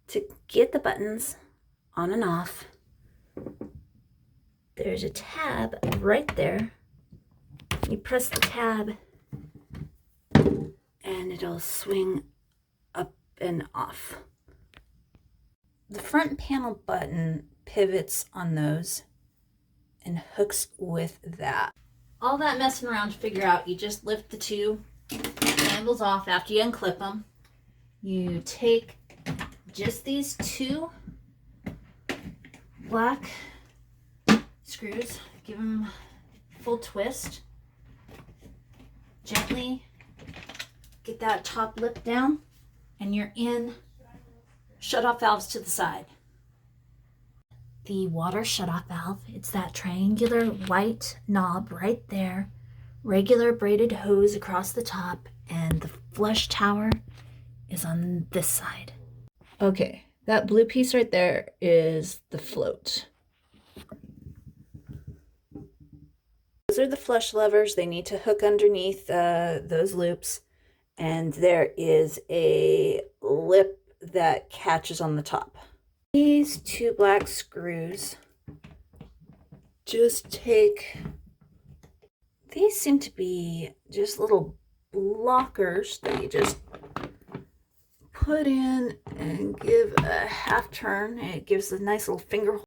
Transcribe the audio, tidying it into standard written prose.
to get the buttons on and off, there's a tab right there. You press the tab and it'll swing up and off. The front panel button pivots on those and hooks with that. All that messing around to figure out, you just lift the two handles off after you unclip them. You take just these two black screws, give them a full twist, gently get that top lip down, and you're in. Shut-off valves to the side. The water shut-off valve, it's that triangular white knob right there, regular braided hose across the top, and the flush tower is on this side. Okay, that blue piece right there is the float. Those are the flush levers. They need to hook underneath those loops, and there is a lip that catches on the top. These two black screws, just take, these seem to be just little blockers that you just put in and give a half turn. It gives a nice little finger